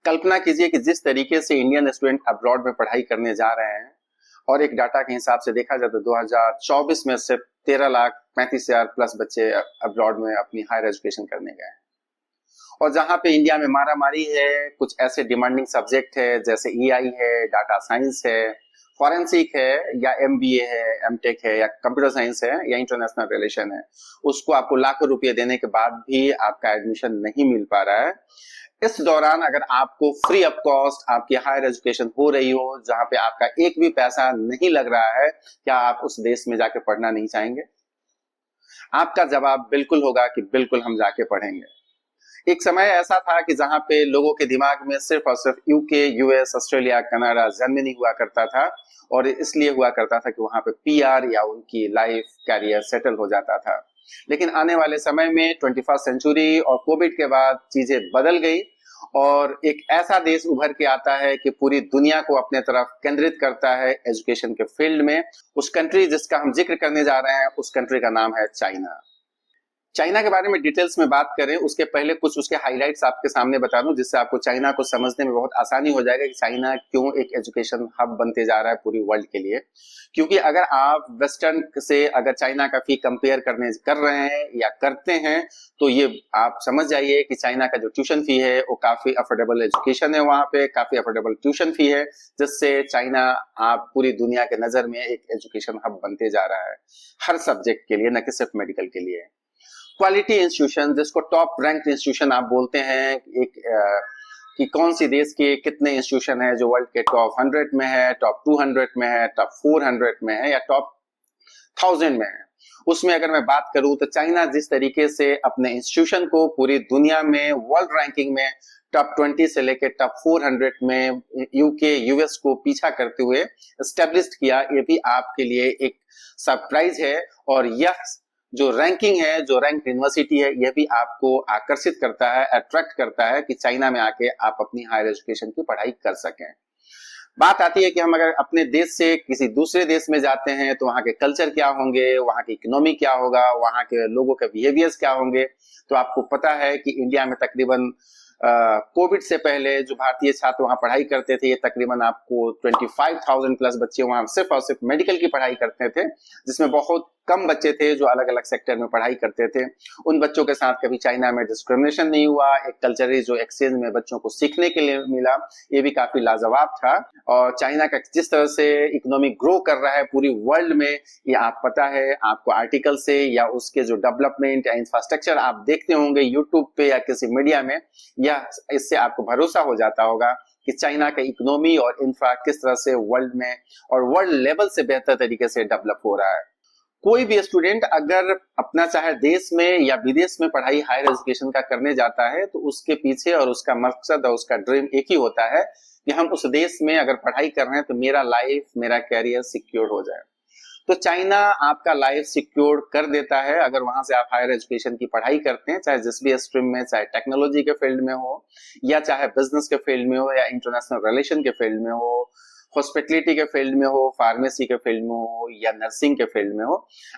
कल्पना कीजिए कि जिस तरीके से इंडियन स्टूडेंट अब्रॉड में पढ़ाई करने जा रहे हैं और एक डाटा के हिसाब से देखा जाए तो 2024 में सिर्फ 13,35,000 प्लस बच्चे अब्रॉड में अपनी हायर एजुकेशन करने गए हैं। और जहां पे इंडिया में मारामारी है, कुछ ऐसे डिमांडिंग सब्जेक्ट है जैसे ईआई है, डाटा साइंस है, फॉरेंसिक है, या एमबीए है, एमटेक है, या कंप्यूटर साइंस है, या इंटरनेशनल रिलेशन है, उसको आपको लाखों रुपए देने के बाद भी आपका एडमिशन नहीं मिल पा रहा है। इस दौरान अगर आपको फ्री ऑफ कॉस्ट आपकी हायर एजुकेशन हो रही हो, जहां पे आपका एक भी पैसा नहीं लग रहा है, क्या आप उस देश में जाके पढ़ना नहीं चाहेंगे? आपका जवाब बिल्कुल होगा कि बिल्कुल हम जाके पढ़ेंगे। एक समय ऐसा था कि जहां पे लोगों के दिमाग में सिर्फ और सिर्फ UK, US, Australia, Canada, Germany हुआ करता था, और इसलिए हुआ करता था कि वहां पे पीआर या उनकी लाइफ कैरियर सेटल हो जाता था। लेकिन आने वाले समय में 21st सेंचुरी और कोविड के बाद चीजें बदल गई और एक ऐसा देश उभर के आता है कि पूरी दुनिया को अपने तरफ केंद्रित करता है एजुकेशन के फील्ड में। उस कंट्री जिसका हम जिक्र करने जा रहे हैं, उस कंट्री का नाम है चाइना। चाइना के बारे में डिटेल्स में बात करें उसके पहले कुछ उसके हाइलाइट्स आपके सामने बता दूं, जिससे आपको चाइना को समझने में बहुत आसानी हो जाएगा कि चाइना क्यों एक एजुकेशन हब बनते जा रहा है पूरी वर्ल्ड के लिए। क्योंकि अगर आप वेस्टर्न से अगर चाइना का फी कंपेयर कर रहे हैं या करते हैं, तो ये आप समझ जाइए कि चाइना का जो ट्यूशन फी है वो काफी अफोर्डेबल एजुकेशन है, वहां पे काफी अफोर्डेबल ट्यूशन फी है, जिससे चाइना आप पूरी दुनिया के नजर में एक एजुकेशन हब बनते जा रहा है हर सब्जेक्ट के लिए, न कि सिर्फ मेडिकल के लिए। क्वालिटी इंस्टीट्यूशन, जिसको टॉप रैंक इंस्टीट्यूशन आप बोलते हैं, एक कि कौन सी देश के कितने इंस्टीट्यूशन है जो वर्ल्ड के टॉप 100 में है, टॉप 200 में है, टॉप 400 में है, या टॉप 1000 में है। उसमें अगर मैं बात करूं तो चाइना जिस तरीके से अपने इंस्टीट्यूशन को पूरी दुनिया में वर्ल्ड रैंकिंग में टॉप 20 से लेकर टॉप 400 में यूके, यूएस को पीछा करते हुए एस्टेब्लिश किया, ये भी आपके लिए एक सरप्राइज है। और यह जो रैंकिंग है, जो रैंक यूनिवर्सिटी है, यह भी आपको आकर्षित करता है, अट्रैक्ट करता है कि चाइना में आके आप अपनी हायर एजुकेशन की पढ़ाई कर सकें। बात आती है कि हम अगर अपने देश से किसी दूसरे देश में जाते हैं तो वहां के कल्चर क्या होंगे, वहां की इकोनॉमी क्या होगा, वहां के लोगों के बिहेवियर्स क्या होंगे। तो आपको पता है कि इंडिया में तकरीबन कोविड से पहले जो भारतीय छात्र वहां पढ़ाई करते थे, ये तकरीबन आपको 25,000 प्लस बच्चे वहां सिर्फ और सिर्फ मेडिकल की पढ़ाई करते थे, जिसमें बहुत कम बच्चे थे जो अलग अलग सेक्टर में पढ़ाई करते थे। उन बच्चों के साथ कभी चाइना में डिस्क्रिमिनेशन नहीं हुआ। एक कल्चरल जो एक्सचेंज में बच्चों को सीखने के लिए मिला, ये भी काफी लाजवाब था। और चाइना का जिस तरह से इकोनॉमी ग्रो कर रहा है पूरी वर्ल्ड में, ये आप पता है आपको आर्टिकल से, या उसके जो डेवलपमेंट या इंफ्रास्ट्रक्चर आप देखते होंगे यूट्यूब पे या किसी मीडिया में, या इससे आपको भरोसा हो जाता होगा कि चाइना का इकोनॉमी और इंफ्रा किस तरह से वर्ल्ड में और वर्ल्ड लेवल से बेहतर तरीके से डेवलप हो रहा है। कोई भी स्टूडेंट अगर अपना चाहे देश में या विदेश में पढ़ाई हायर एजुकेशन का करने जाता है, तो उसके पीछे और उसका मकसद और उसका ड्रीम एक ही होता है कि हम उस देश में अगर पढ़ाई कर रहे हैं तो मेरा लाइफ, मेरा कैरियर सिक्योर हो जाए। तो चाइना आपका लाइफ सिक्योर कर देता है अगर वहां से आप हायर एजुकेशन की पढ़ाई करते हैं, चाहे जिस भी स्ट्रीम में, चाहे टेक्नोलॉजी के फील्ड में हो, या चाहे बिजनेस के फील्ड में हो, या इंटरनेशनल रिलेशन के फील्ड में हो, हॉस्पिटलिटी के फील्ड में हो, फार्मेसी के फील्ड में हो, या नर्सिंग के फील्ड में हो।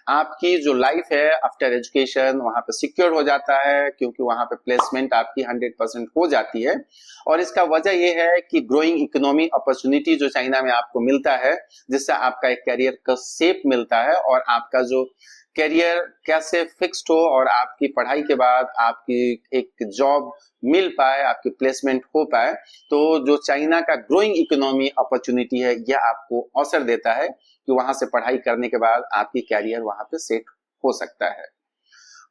आपकी जो लाइफ है आफ्टर एजुकेशन वहां पे सिक्योर हो जाता है, क्योंकि वहां पे प्लेसमेंट आपकी 100% हो जाती है। और इसका वजह यह है कि ग्रोइंग इकोनॉमी अपॉर्चुनिटी जो चाइना में आपको मिलता है, जिससे आपका एक करियर का शेप मिलता है, और आपका जो करियर कैसे फिक्स्ड हो और आपकी पढ़ाई के बाद आपकी एक जॉब मिल पाए, आपकी प्लेसमेंट हो पाए। तो जो चाइना का ग्रोइंग इकोनॉमी अपॉर्चुनिटी है, यह आपको अवसर देता है कि वहां से पढ़ाई करने के बाद आपकी कैरियर वहां पे सेट हो सकता है।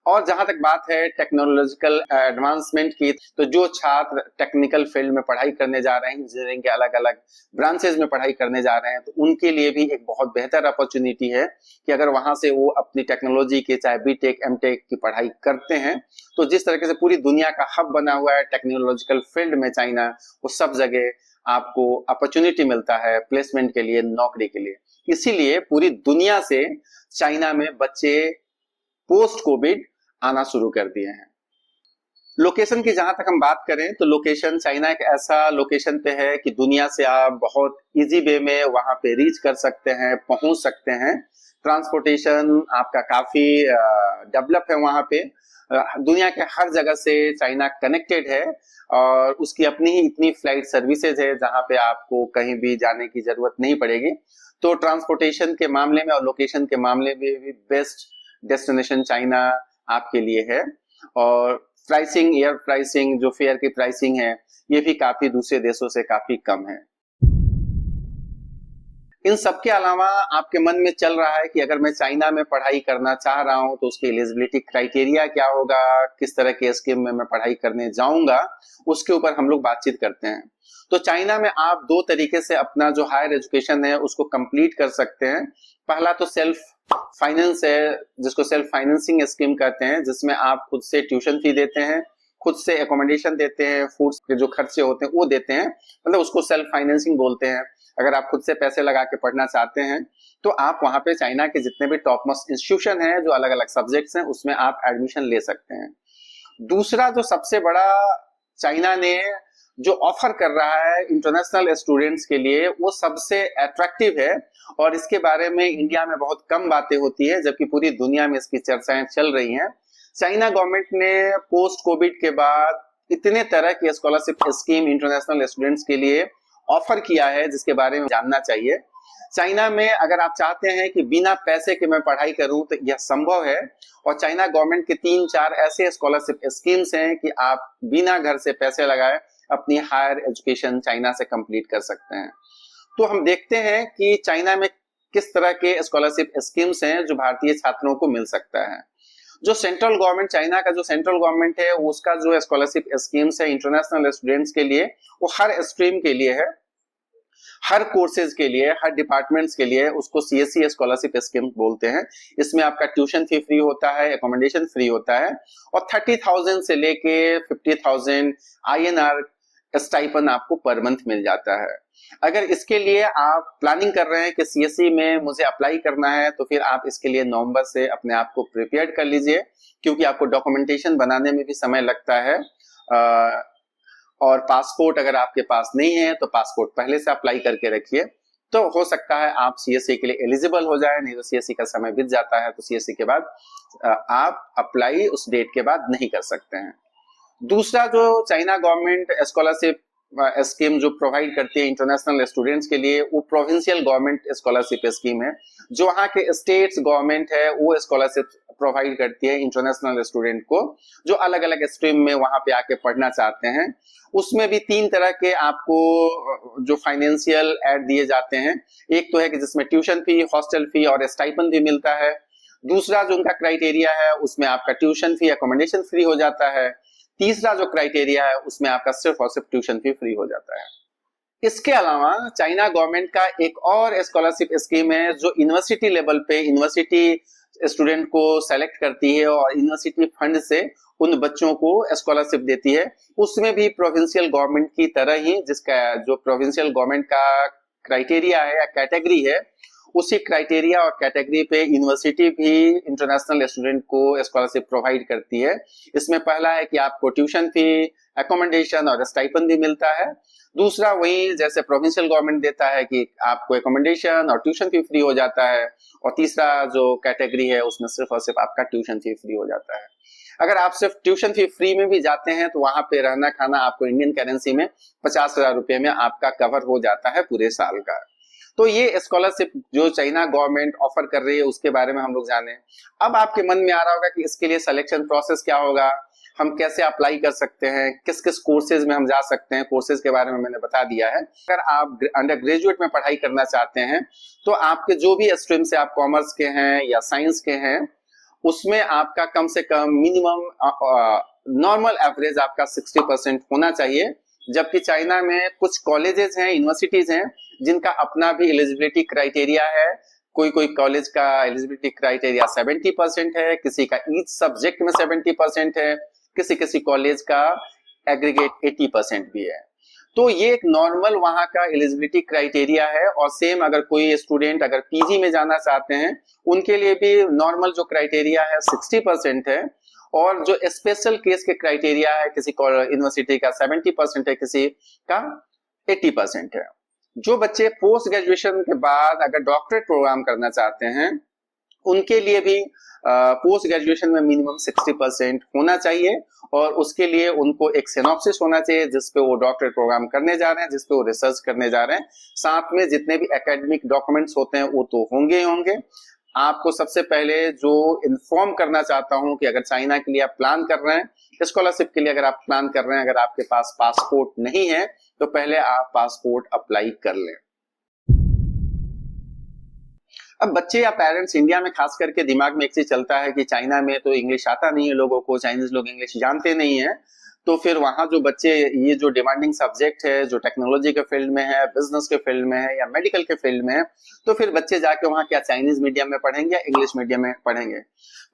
और जहां तक बात है टेक्नोलॉजिकल एडवांसमेंट की, तो जो छात्र टेक्निकल फील्ड में पढ़ाई करने जा रहे हैं, इंजीनियरिंग के अलग अलग ब्रांचेज में पढ़ाई करने जा रहे हैं, तो उनके लिए भी एक बहुत बेहतर अपॉर्चुनिटी है कि अगर वहां से वो अपनी टेक्नोलॉजी के चाहे बीटेक, एमटेक की पढ़ाई करते हैं, तो जिस तरीके से पूरी दुनिया का हब बना हुआ है टेक्नोलॉजिकल फील्ड में चाइना, वो सब जगह आपको अपॉर्चुनिटी मिलता है प्लेसमेंट के लिए, नौकरी के लिए। इसीलिए पूरी दुनिया से चाइना में बच्चे पोस्ट कोविड आना शुरू कर दिए हैं। लोकेशन की जहां तक हम बात करें तो लोकेशन, चाइना एक ऐसा लोकेशन पे है कि दुनिया से आप बहुत इजी वे में वहां पे रीच कर सकते हैं, पहुंच सकते हैं। ट्रांसपोर्टेशन आपका काफी डेवलप है वहां पे। दुनिया के हर जगह से चाइना कनेक्टेड है और उसकी अपनी ही इतनी फ्लाइट सर्विसेज है जहां पे आपको कहीं भी जाने की जरूरत नहीं पड़ेगी। तो ट्रांसपोर्टेशन के मामले में और लोकेशन के मामले में भी बेस्ट डेस्टिनेशन चाइना आपके लिए है। और प्राइसिंग, एयर प्राइसिंग, जो फेयर की प्राइसिंग है, ये भी काफी दूसरे देशों से काफी कम है। इन सब के अलावा आपके मन में चल रहा है कि अगर मैं चाइना में पढ़ाई करना चाह रहा हूं तो उसकी एलिजिबिलिटी क्राइटेरिया क्या होगा, किस तरह के स्कीम में मैं पढ़ाई करने जाऊंगा, उसके ऊपर हम लोग बातचीत करते हैं। तो चाइना में आप दो तरीके से अपना जो हायर एजुकेशन है उसको कंप्लीट कर सकते हैं। पहला तो सेल्फ फाइनेंस है, जिसको सेल्फ फाइनेंसिंग स्कीम कहते हैं, जिसमें आप खुद से ट्यूशन फी देते हैं, खुद से एकोमोडेशन देते हैं, फूड्स के जो खर्चे होते हैं वो देते हैं, मतलब उसको सेल्फ फाइनेंसिंग बोलते हैं। अगर आप खुद से पैसे लगा के पढ़ना चाहते हैं तो आप वहां पे चाइना के जितने भी टॉप मोस्ट इंस्टीट्यूशन है जो अलग अलग सब्जेक्ट्स हैं उसमें आप एडमिशन ले सकते हैं। दूसरा जो सबसे बड़ा चाइना ने जो ऑफर कर रहा है इंटरनेशनल स्टूडेंट्स के लिए वो सबसे अट्रैक्टिव है और इसके बारे में इंडिया में बहुत कम बातें होती है जबकि पूरी दुनिया में इसकी चर्चाएं चल रही हैं। चाइना गवर्नमेंट ने पोस्ट कोविड के बाद इतने तरह की स्कॉलरशिप स्कीम इंटरनेशनल स्टूडेंट्स के लिए ऑफर किया है जिसके बारे में जानना चाहिए। चाइना में अगर आप चाहते हैं कि बिना पैसे के मैं पढ़ाई करूं तो यह संभव है और चाइना गवर्नमेंट के 3-4 ऐसे स्कॉलरशिप स्कीम्स हैं कि आप बिना घर से पैसे लगाए अपनी हायर एजुकेशन चाइना से कंप्लीट कर सकते हैं। तो हम देखते हैं कि चाइना में किस तरह के स्कॉलरशिप स्कीम्स हैं जो भारतीय छात्रों को मिल सकता है। जो सेंट्रल गवर्नमेंट, चाइना का जो सेंट्रल गवर्नमेंट है उसका जो स्कॉलरशिप स्कीम्स है इंटरनेशनल स्टूडेंट्स के लिए वो हर स्ट्रीम के लिए है, हर कोर्सेज के लिए, हर डिपार्टमेंट्स के लिए। उसको सीएससी स्कॉलरशिप स्कीम बोलते हैं। इसमें आपका ट्यूशन फी फ्री होता है, एकोमोडेशन फ्री होता है और 30,000 से लेके 50,000 INR स्टाइपेंड आपको पर मंथ मिल जाता है। अगर इसके लिए आप प्लानिंग कर रहे हैं कि सीएससी में मुझे अप्लाई करना है तो फिर आप इसके लिए नवंबर से अपने आप को प्रिपेयर कर लीजिए क्योंकि आपको डॉक्यूमेंटेशन बनाने में भी समय लगता है। और पासपोर्ट अगर आपके पास नहीं है तो पासपोर्ट पहले से अप्लाई करके रखिए, तो हो सकता है आप सीएससी के लिए एलिजिबल हो जाए। नहीं तो सीएससी का समय बीत जाता है तो सीएससी के बाद आप अप्लाई उस डेट के बाद नहीं कर सकते हैं। दूसरा जो चाइना गवर्नमेंट स्कॉलरशिप स्कीम जो प्रोवाइड करती है इंटरनेशनल स्टूडेंट्स के लिए वो प्रोविंशियल गवर्नमेंट स्कॉलरशिप स्कीम है। जो वहाँ के स्टेट्स गवर्नमेंट है वो स्कॉलरशिप प्रोवाइड करती है इंटरनेशनल स्टूडेंट को जो अलग अलग स्ट्रीम में वहां पे आके पढ़ना चाहते हैं। उसमें भी 3 तरह के आपको जो फाइनेंशियल एड दिए जाते हैं। एक तो है कि जिसमें ट्यूशन फी, हॉस्टल फी और स्टाइपेंड भी मिलता है। दूसरा जो उनका क्राइटेरिया है उसमें आपका ट्यूशन फी, एकोमोडेशन फ्री हो जाता है। तीसरा जो क्राइटेरिया है उसमें आपका सिर्फ और सिर्फ ट्यूशन फी फ्री हो जाता है। इसके अलावा चाइना गवर्नमेंट का एक और स्कॉलरशिप स्कीम है जो यूनिवर्सिटी लेवल पे यूनिवर्सिटी स्टूडेंट को सेलेक्ट करती है और यूनिवर्सिटी फंड से उन बच्चों को स्कॉलरशिप देती है। उसमें भी प्रोविंशियल गवर्नमेंट की तरह ही जिसका जो प्रोविंशियल गवर्नमेंट का क्राइटेरिया है या कैटेगरी है उसी क्राइटेरिया और कैटेगरी पे यूनिवर्सिटी भी इंटरनेशनल स्टूडेंट को स्कॉलरशिप प्रोवाइड करती है। इसमें पहला है कि आपको ट्यूशन फी, एकोमोडेशन और स्टाइपेंड भी मिलता है। दूसरा वही जैसे प्रोविंशियल गवर्नमेंट देता है कि आपको एकोमोडेशन और ट्यूशन फी फ्री हो जाता है। और तीसरा जो कैटेगरी है उसमें सिर्फ और सिर्फ आपका ट्यूशन फी फ्री हो जाता है। अगर आप सिर्फ ट्यूशन फी फ्री में भी जाते हैं तो वहां पे रहना खाना आपको इंडियन करेंसी में 50,000 रुपए में आपका कवर हो जाता है पूरे साल का। तो ये स्कॉलरशिप जो चाइना गवर्नमेंट ऑफर कर रही है उसके बारे में हम लोग जाने। अब आपके मन में आ रहा होगा कि इसके लिए सिलेक्शन प्रोसेस क्या होगा, हम कैसे अप्लाई कर सकते हैं, किस किस कोर्सेज में हम जा सकते हैं। कोर्सेज के बारे में मैंने बता दिया है। अगर आप अंडर ग्रेजुएट में पढ़ाई करना चाहते हैं तो आपके जो भी स्ट्रीम से आप कॉमर्स के हैं या साइंस के हैं उसमें आपका कम से कम मिनिमम नॉर्मल एवरेज आपका 60% होना चाहिए। जबकि चाइना में कुछ कॉलेजेस हैं, यूनिवर्सिटीज हैं जिनका अपना भी एलिजिबिलिटी क्राइटेरिया है। कोई कोई कॉलेज का एलिजिबिलिटी क्राइटेरिया 70% है, किसी का ईच सब्जेक्ट में 70% है, किसी किसी कॉलेज का एग्रीगेट 80% भी है। तो ये एक नॉर्मल वहां का एलिजिबिलिटी क्राइटेरिया है। और सेम अगर कोई स्टूडेंट अगर पीजी में जाना चाहते हैं उनके लिए भी नॉर्मल जो क्राइटेरिया है 60% है। और जो स्पेशल केस के क्राइटेरिया है किसी यूनिवर्सिटी का 70% है, किसी का 80% है। जो बच्चे पोस्ट ग्रेजुएशन के बाद अगर डॉक्टरेट प्रोग्राम करना चाहते हैं उनके लिए भी पोस्ट ग्रेजुएशन में मिनिमम 60% होना चाहिए और उसके लिए उनको एक सिनॉप्सिस होना चाहिए जिसपे वो डॉक्टरेट प्रोग्राम करने जा रहे हैं, जिसपे वो रिसर्च करने जा रहे हैं। साथ में जितने भी एकेडमिक डॉक्यूमेंट्स होते हैं वो तो होंगे ही होंगे। आपको सबसे पहले जो इन्फॉर्म करना चाहता हूं कि अगर चाइना के लिए आप प्लान कर रहे हैं, स्कॉलरशिप के लिए अगर आप प्लान कर रहे हैं, अगर आपके पास पासपोर्ट नहीं है तो पहले आप पासपोर्ट अप्लाई कर लें। अब बच्चे या पेरेंट्स इंडिया में खास करके दिमाग में एक चीज चलता है कि चाइना में तो इंग्लिश आता नहीं है लोगों को, चाइनीज लोग इंग्लिश जानते नहीं है, तो फिर वहां जो बच्चे ये जो डिमांडिंग सब्जेक्ट है, जो टेक्नोलॉजी के फील्ड में है, बिजनेस के फील्ड में है या मेडिकल के फील्ड में है, तो फिर बच्चे जाके वहां क्या चाइनीज मीडियम में पढ़ेंगे या इंग्लिश मीडियम में पढ़ेंगे।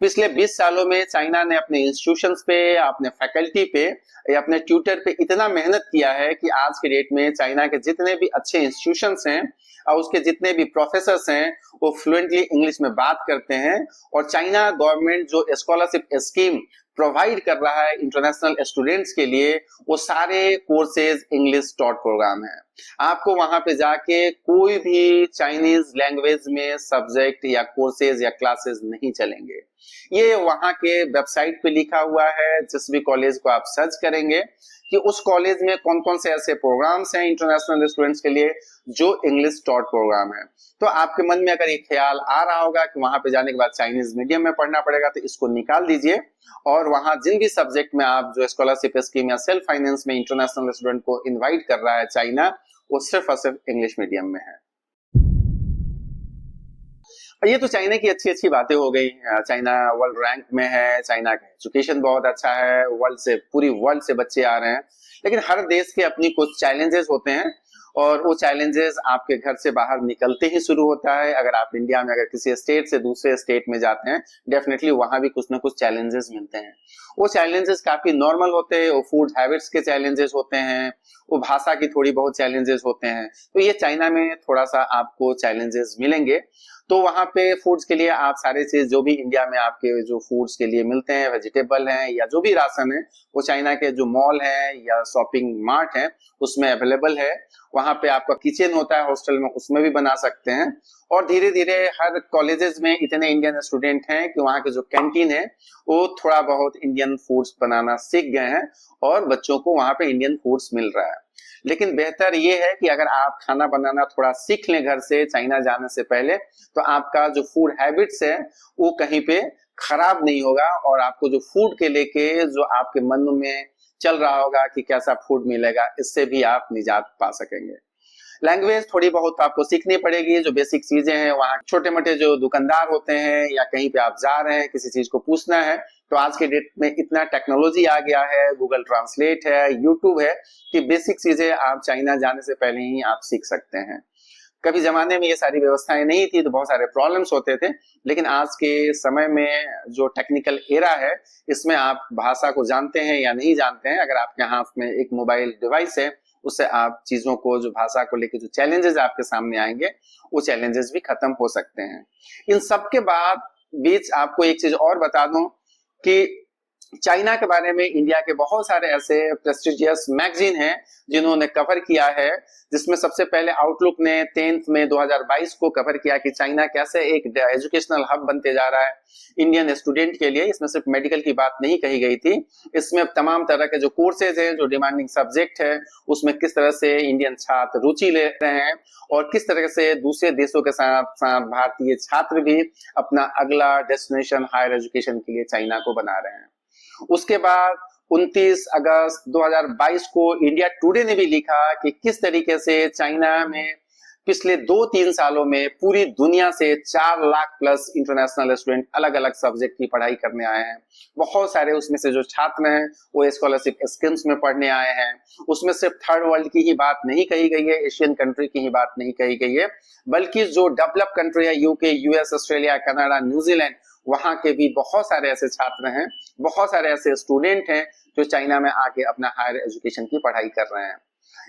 पिछले 20 सालों में चाइना ने अपने इंस्टीट्यूशंस पे, अपने फैकल्टी पे या अपने ट्यूटर पे इतना मेहनत किया है कि आज के डेट में चाइना के जितने भी अच्छे इंस्टीट्यूशंस हैं और उसके जितने भी प्रोफेसर्स हैं वो फ्लुएंटली इंग्लिश में बात करते हैं। और चाइना गवर्नमेंट जो स्कॉलरशिप स्कीम प्रोवाइड कर रहा है इंटरनेशनल स्टूडेंट्स के लिए, वो सारे कोर्सेज इंग्लिश टॉट प्रोग्राम है। आपको वहां पे जाके कोई भी चाइनीज लैंग्वेज में सब्जेक्ट या कोर्सेज या क्लासेस नहीं चलेंगे। ये वहां के वेबसाइट पे लिखा हुआ है। जिस भी कॉलेज को आप सर्च करेंगे कि उस कॉलेज में कौन कौन से ऐसे प्रोग्राम्स हैं इंटरनेशनल स्टूडेंट्स के लिए जो इंग्लिश टॉट प्रोग्राम है, तो आपके मन में अगर एक ख्याल आ रहा होगा कि वहां पे जाने के बाद चाइनीज मीडियम में पढ़ना पड़ेगा, तो इसको निकाल दीजिए और वहां जिन भी सब्जेक्ट में आप जो स्कॉलरशिप स्कीम या सेल्फ फाइनेंस में इंटरनेशनल स्टूडेंट को इन्वाइट कर रहा है चाइना, वो सिर्फ और सिर्फ इंग्लिश मीडियम में है। ये तो चाइना की अच्छी अच्छी बातें हो गई। चाइना वर्ल्ड रैंक में है, चाइना का एजुकेशन बहुत अच्छा है, वर्ल्ड से, पूरी वर्ल्ड से बच्चे आ रहे हैं, लेकिन हर देश के अपनी कुछ चैलेंजेस होते हैं और वो चैलेंजेस आपके घर से बाहर निकलते ही शुरू होता है। अगर आप इंडिया में अगर किसी स्टेट से दूसरे स्टेट में जाते हैं, डेफिनेटली वहां भी कुछ ना कुछ चैलेंजेस मिलते हैं। वो चैलेंजेस काफी नॉर्मल होते हैं, वो फूड हैबिट्स के चैलेंजेस होते हैं, वो भाषा की थोड़ी बहुत चैलेंजेस होते हैं। तो ये चाइना में थोड़ा सा आपको चैलेंजेस मिलेंगे। तो वहां पे फूड्स के लिए आप सारे चीज जो भी इंडिया में आपके जो फूड्स के लिए मिलते हैं, वेजिटेबल हैं या जो भी राशन है, वो चाइना के जो मॉल है या शॉपिंग मार्ट है उसमें अवेलेबल है। वहां पे आपका किचन होता है हॉस्टल में, उसमें भी बना सकते हैं। और धीरे धीरे हर कॉलेजेस में इतने इंडियन स्टूडेंट हैं कि वहां के जो कैंटीन है वो थोड़ा बहुत इंडियन फूड्स बनाना सीख गए हैं और बच्चों को वहां पे इंडियन फूड्स मिल रहा है। लेकिन बेहतर ये है कि अगर आप खाना बनाना थोड़ा सीख लें घर से चाइना जाने से पहले, तो आपका जो फूड हैबिट्स है वो कहीं पे खराब नहीं होगा और आपको जो फूड के लेके जो आपके मन में चल रहा होगा कि कैसा फूड मिलेगा, इससे भी आप निजात पा सकेंगे। लैंग्वेज थोड़ी बहुत आपको सीखनी पड़ेगी, जो बेसिक चीजें हैं वहाँ छोटे मोटे जो दुकानदार होते हैं या कहीं पे आप जा रहे हैं किसी चीज को पूछना है, तो आज के डेट में इतना टेक्नोलॉजी आ गया है, गूगल ट्रांसलेट है, यूट्यूब है, कि बेसिक चीजें आप चाइना जाने से पहले ही आप सीख सकते हैं। कभी जमाने में ये सारी व्यवस्थाएं नहीं थी तो बहुत सारे प्रॉब्लम्स होते थे, लेकिन आज के समय में जो टेक्निकल एरा है इसमें आप भाषा को जानते हैं या नहीं जानते हैं, अगर आपके हाथ में एक मोबाइल डिवाइस है उससे आप चीजों को, जो भाषा को लेकर जो चैलेंजेस आपके सामने आएंगे वो चैलेंजेस भी खत्म हो सकते हैं। इन सब के बाद बीच आपको एक चीज और बता दूं कि चाइना के बारे में इंडिया के बहुत सारे ऐसे प्रेस्टिजियस मैगजीन हैं जिन्होंने कवर किया है, जिसमें सबसे पहले आउटलुक ने 10 मई 2022 को कवर किया कि चाइना कैसे एक एजुकेशनल हब बनते जा रहा है इंडियन स्टूडेंट के लिए। इसमें सिर्फ मेडिकल की बात नहीं कही गई थी, इसमें तमाम तरह के जो कोर्सेज हैं, जो डिमांडिंग सब्जेक्ट है, उसमें किस तरह से इंडियन छात्र रुचि ले रहे हैं और किस तरह से दूसरे देशों के साथ साथ भारतीय छात्र भी अपना अगला डेस्टिनेशन हायर एजुकेशन के लिए चाइना को बना रहे हैं। उसके बाद 29 अगस्त 2022 को इंडिया टुडे ने भी लिखा कि किस तरीके से चाइना में पिछले 2-3 सालों में पूरी दुनिया से 4 लाख प्लस इंटरनेशनल स्टूडेंट अलग अलग सब्जेक्ट की पढ़ाई करने आए हैं। बहुत सारे उसमें से जो छात्र हैं वो स्कॉलरशिप स्कीम्स में पढ़ने आए हैं। उसमें सिर्फ थर्ड वर्ल्ड की ही बात नहीं कही गई है, एशियन कंट्री की ही बात नहीं कही गई है, बल्कि जो डेवलप कंट्री है, UK, US, Australia, Canada, New Zealand, वहां के भी बहुत सारे ऐसे छात्र हैं, बहुत सारे ऐसे स्टूडेंट हैं जो चाइना में आके अपना हायर एजुकेशन की पढ़ाई कर रहे हैं।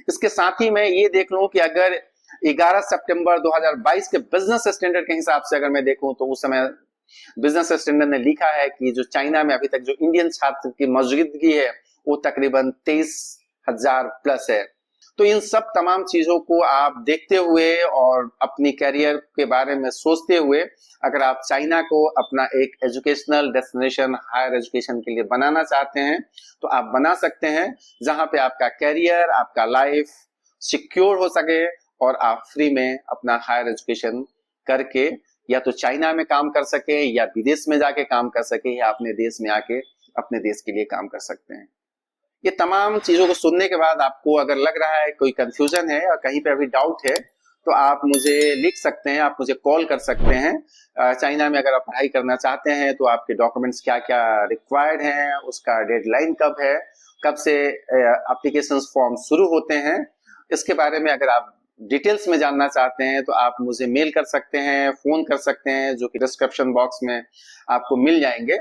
इसके साथ ही मैं ये देख लूं कि अगर 11 सितंबर 2022 के बिजनेस स्टैंडर्ड के हिसाब से अगर मैं देखूं तो उस समय बिजनेस स्टैंडर्ड ने लिखा है कि जो चाइना में अभी तक जो इंडियन छात्र की मौजूदगी है वो तकरीबन 23,000 प्लस है। तो इन सब तमाम चीजों को आप देखते हुए और अपनी करियर के बारे में सोचते हुए अगर आप चाइना को अपना एक एजुकेशनल डेस्टिनेशन हायर एजुकेशन के लिए बनाना चाहते हैं तो आप बना सकते हैं, जहां पे आपका करियर, आपका लाइफ सिक्योर हो सके और आप फ्री में अपना हायर एजुकेशन करके या तो चाइना में काम कर सके या विदेश में जाके काम कर सके या अपने देश में आके अपने देश के लिए काम कर सकते हैं। ये तमाम चीजों को सुनने के बाद आपको अगर लग रहा है कोई कंफ्यूजन है या कहीं पे अभी डाउट है तो आप मुझे लिख सकते हैं, आप मुझे कॉल कर सकते हैं। चाइना में अगर आप पढ़ाई करना चाहते हैं तो आपके डॉक्यूमेंट्स क्या क्या रिक्वायर्ड हैं, उसका डेडलाइन कब है, कब से एप्लीकेशन फॉर्म शुरू होते हैं, इसके बारे में अगर आप डिटेल्स में जानना चाहते हैं तो आप मुझे मेल कर सकते हैं, फोन कर सकते हैं, जो कि डिस्क्रिप्शन बॉक्स में आपको मिल जाएंगे।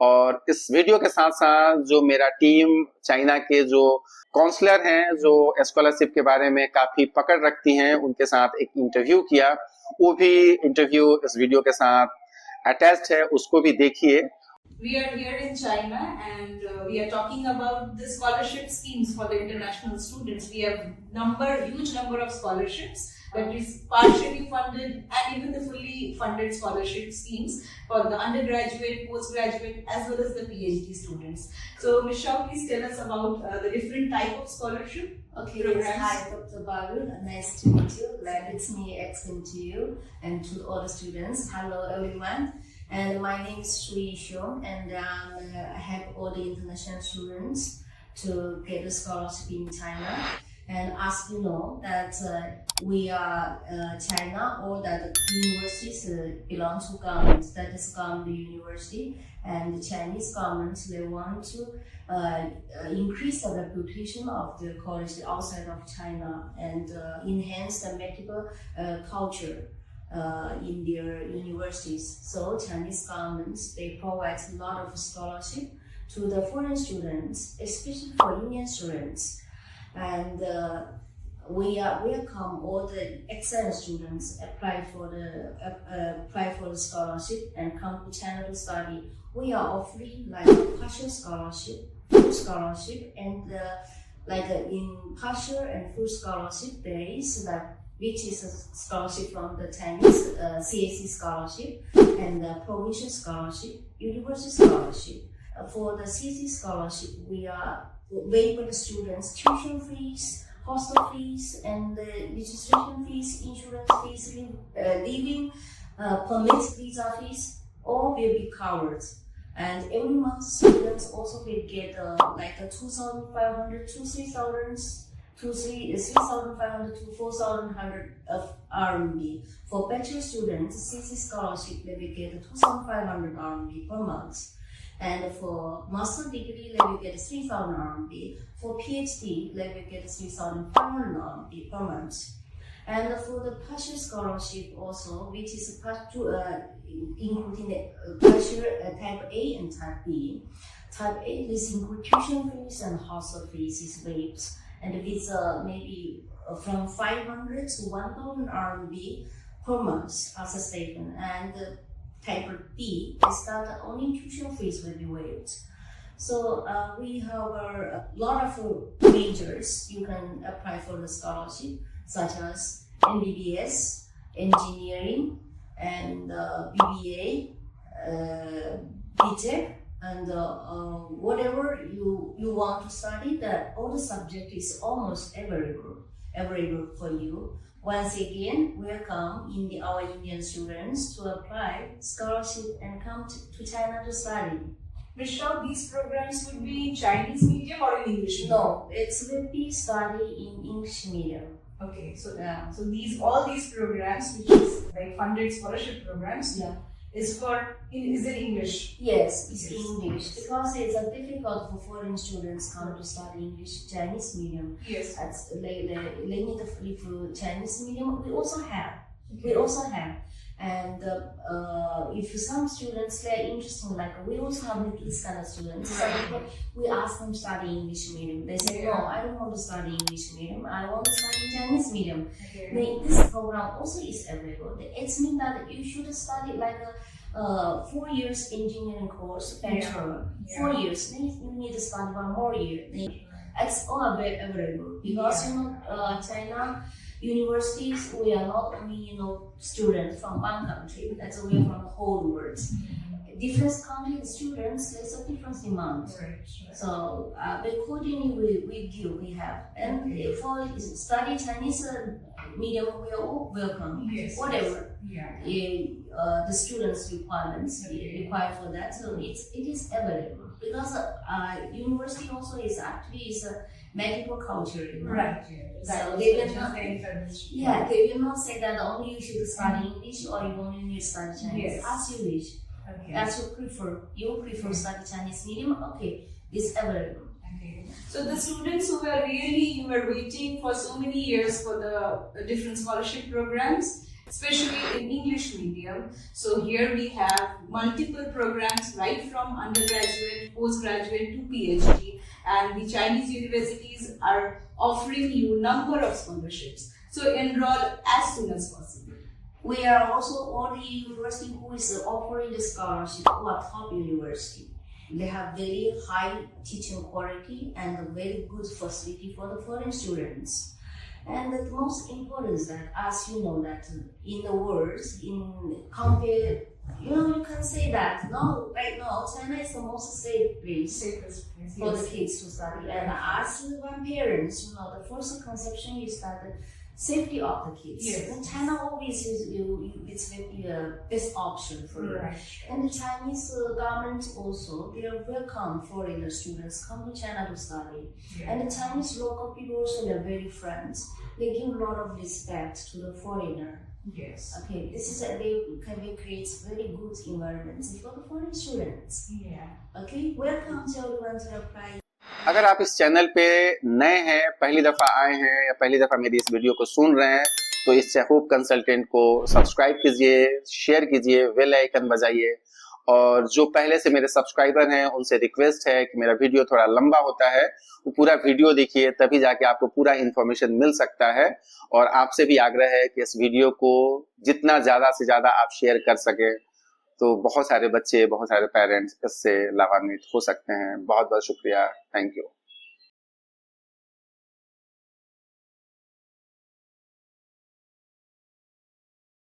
और इस वीडियो के साथ साथ जो मेरा टीम चाइना के जो काउंसलर हैं जो स्कॉलरशिप के बारे में काफी पकड़ रखती हैं, उनके साथ एक इंटरव्यू किया, वो भी इंटरव्यू इस वीडियो के साथ अटैच्ड है, उसको भी देखिए। We are here in China and we are talking about the scholarship schemes for the international students. We have huge number of scholarships that is partially funded and even the fully funded scholarship schemes for the undergraduate, postgraduate as well as the PhD students. So Ms. Shaw, please tell us about the different type of scholarship programs. Yes. Hi, Dr. Baru. Nice to meet you. It's me explain to you and to all the students. Hello everyone. And my name is Shui Xiong, and I help all the international students to get a scholarship in China. And as you know that we are China, all that universities belong to government, that is government university, and the Chinese government, they want to increase the reputation of the college outside of China and enhance the medical culture in their universities. So Chinese governments, they provide a lot of scholarship to the foreign students, especially for Indian students. And we welcome all the excellent students apply for the scholarship and come to China to study. We are offering like a partial scholarship, full scholarship, and in partial and full scholarship there is which is a scholarship from the Chinese CAC scholarship and the provincial scholarship, university scholarship. For the CAC scholarship, we are waiving the students' tuition fees, hostel fees, and the registration fees, insurance fees, living permit, visa fees, all will be covered. And every month, students also will get like a 2,500 to 3,500 to 4,100 of RMB. For bachelor students, CC scholarship, they will get 2,500 RMB per month. And for master degree, they will get 3,000 RMB. For PhD, they will get 3,500 RMB per month. And for the partial scholarship also, which is including the partial type A and type B. Type A, this includes tuition fees and hostel fees is waived. And with maybe from 500 to 1,000 RMB per month as a stipend. And type B is that only tuition fees will be waived. So we have a lot of majors you can apply for the scholarship, such as MBBS, engineering, and BBA, BTech, and whatever you want to study, that all the subject is almost available for you. Once again, welcome our Indian students to apply scholarship and come to China to study. Ms. Shaw, these programs would be in Chinese medium or in English medium? No, it will be study in English medium. Okay, so all these programs, which is like funded scholarship programs, is in English. Yes, it's English because it's difficult for foreign students come to study English Chinese medium. Yes, they need for Chinese medium. We also have. And if some students they're interested, like we also have this kind of students. So we ask them to study English medium. They say, no, I don't want to study English medium. I want to study Chinese medium. This program also is available. It means that you should study like a 4 years engineering course, bachelor. 4 years. Then you need to study 1 more year. It's all available because China universities, we are not only students from one country, that's we are from the whole world. Different country students, there's a different demand. Right. So accordingly we have, and for study Chinese medium, we are all welcome. Yes. Whatever Yeah. the students' requirements require for that, so it is available because university also is a medical culture. Right. So they will not. Yeah, they will not say that only you should study English or you only need to study Chinese. Yes. As you wish. Okay. As you prefer. You prefer study Chinese medium. Okay, it's available. Okay. So the students who were waiting for so many years for the different scholarship programs, especially in English medium. So here we have multiple programs right from undergraduate, postgraduate to PhD, and the Chinese universities are offering you number of scholarships. So enroll as soon as possible. We are also only university who is offering the scholarship who are top university. They have very high teaching quality and a very good facility for the foreign students. And the most important is that, as you know, that in the world, you can say that right now China is the most safe place for the kids to study. And as one parents, the first conception is that the safety of the kids. Yes. And China always is it's the best option for you. Right. And the Chinese government also, they are welcome foreign students come to China to study. Yeah. And the Chinese local people also, they're very friends. They give a lot of respect to the foreigner. Yes. Okay, this is they create very good environment for the foreign students. Yeah. Okay, welcome to everyone to apply. अगर आप इस channel पे नए हैं, पहली दफा आए हैं या पहली दफा मेरी इस वीडियो को सुन रहे हैं, तो इस चहूब कंसल्टेंट को सब्सक्राइब कीजिए, शेयर कीजिए, बेल आइकन बजाइए। और जो पहले से मेरे सब्सक्राइबर हैं उनसे रिक्वेस्ट है कि मेरा वीडियो थोड़ा लंबा होता है, वो पूरा वीडियो देखिए, तभी जाके आपको पूरा इन्फॉर्मेशन मिल सकता है। और आपसे भी आग्रह है कि इस वीडियो को जितना ज्यादा से ज्यादा आप शेयर कर सके, तो बहुत सारे बच्चे, बहुत सारे पेरेंट्स इससे लाभान्वित हो सकते हैं। बहुत बहुत शुक्रिया। Thank you.